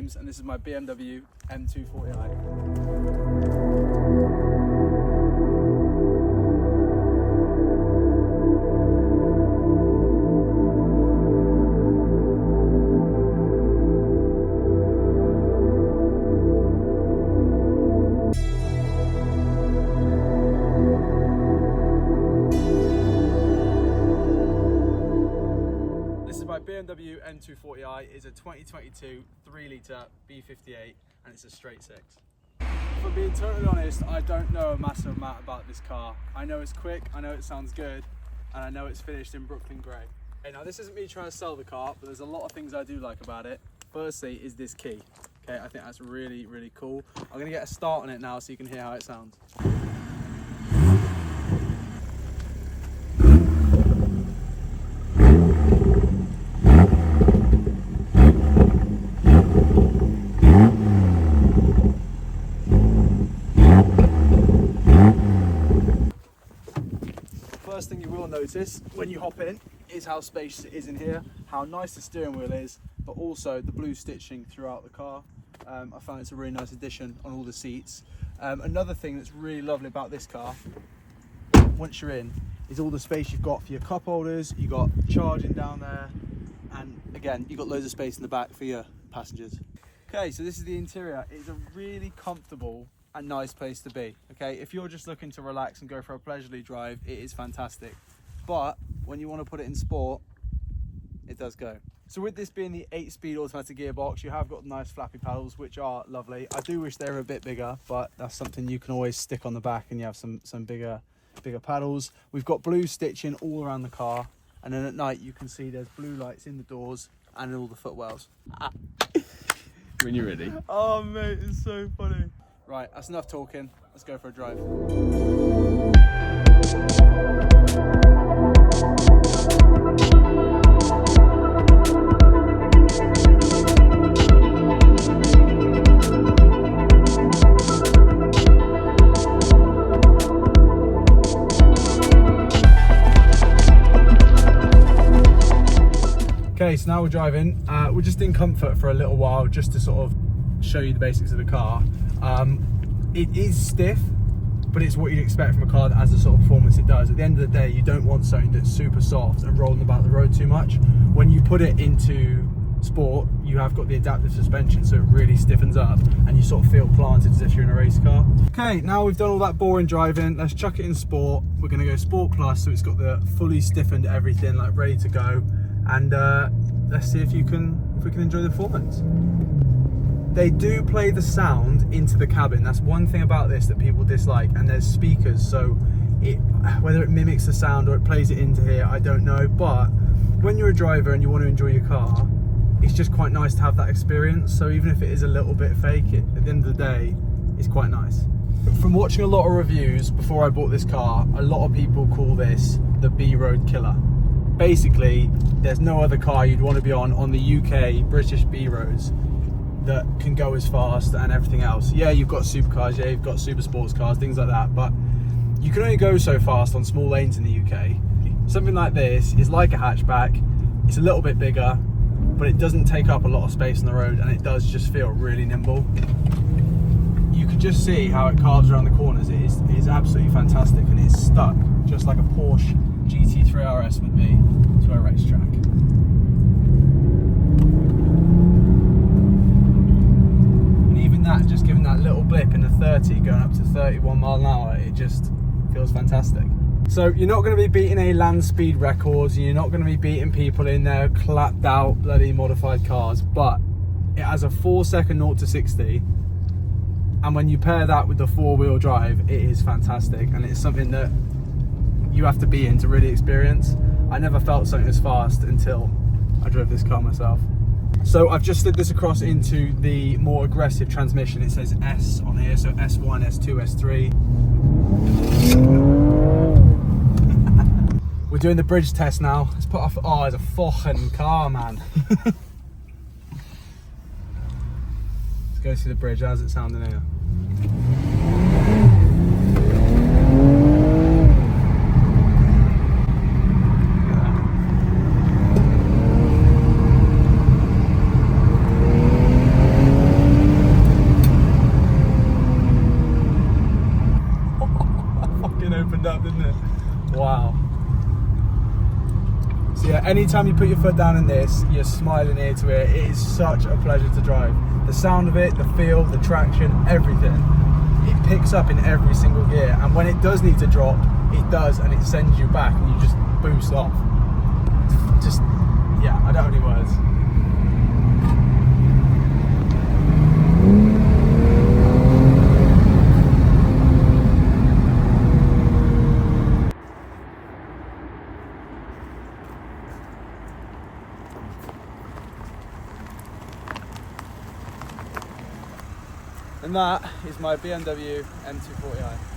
James, and this is my BMW M240i. BMW M240i is a 2022 3-litre B58 and it's a straight 6. For being totally honest, I don't know a massive amount about this car. I know it's quick, I know it sounds good, and I know it's finished in Brooklyn grey. Okay, now this isn't me trying to sell the car, but there's a lot of things I do like about it. Firstly is this key. Okay, I think that's really, really cool. I'm going to get a start on it now so you can hear how it sounds. First thing you will notice when you hop in is how spacious it is in here, how nice the steering wheel is, but also the blue stitching throughout the car. I found it's a really nice addition on all the seats. Another thing that's really lovely about this car, once you're in, is all the space you've got for your cup holders, you've got charging down there, and again, you've got loads of space in the back for your passengers. Okay, so this is the interior. It's a really comfortable and nice place to be. Okay, if you're just looking to relax and go for a leisurely drive, it is fantastic. But when you want to put it in sport, it does go. So with this being the 8-speed automatic gearbox, you have got nice flappy paddles, which are lovely. I do wish they were a bit bigger, but that's something you can always stick on the back and you have some bigger paddles. We've got blue stitching all around the car, and then at night you can see there's blue lights in the doors and in all the footwells. When you're ready. Oh mate, it's so funny. Right, that's enough talking. Let's go for a drive. Okay, so now we're driving. We're just in comfort for a little while, just to sort of show you the basics of the car. It is stiff, but it's what you'd expect from a car that has the sort of performance it does. At the end of the day, you don't want something that's super soft and rolling about the road too much. When you put it into sport, you have got the adaptive suspension, so it really stiffens up and you sort of feel planted as if you're in a race car. Okay, now we've done all that boring driving, let's chuck it in sport. We're going to go Sport Plus, so it's got the fully stiffened everything, like ready to go, and let's see if we can enjoy the performance. They do play the sound into the cabin. That's one thing about this that people dislike, and there's speakers, so whether it mimics the sound or it plays it into here, I don't know. But when you're a driver and you want to enjoy your car, it's just quite nice to have that experience. So even if it is a little bit fake, at the end of the day, it's quite nice. From watching a lot of reviews before I bought this car, a lot of people call this the B-road killer. Basically, there's no other car you'd want to be on the UK, British B-roads that can go as fast and everything else. Yeah, you've got supercars, yeah, you've got super sports cars, things like that, but you can only go so fast on small lanes in the UK. Something like this is like a hatchback. It's a little bit bigger, but it doesn't take up a lot of space on the road, and it does just feel really nimble. You can just see how it carves around the corners. It is absolutely fantastic, and it's stuck just like a Porsche GT3 RS would be to a racetrack. That, just giving that little blip in the 30 going up to 31 mile an hour, it just feels fantastic. So you're not going to be beating a land speed records, you're not going to be beating people in their clapped out bloody modified cars, but it has a 4-second 0 to 60, and when you pair that with the 4-wheel drive, it is fantastic, and it's something that you have to be in to really experience. I never felt something as fast until I drove this car myself. So I've just slid this across into the more aggressive transmission. It says S on here, so S1, S2, S3. We're doing the bridge test now. Let's put off. Oh, it's a fucking car, man. Let's go see the bridge. How's it sounding here? Anytime you put your foot down in this, you're smiling ear to ear. It is such a pleasure to drive. The sound of it, the feel, the traction, everything. It picks up in every single gear, and when it does need to drop, it does, and it sends you back, and you just boost off. Just, yeah, I don't have any words. And that is my BMW M240i.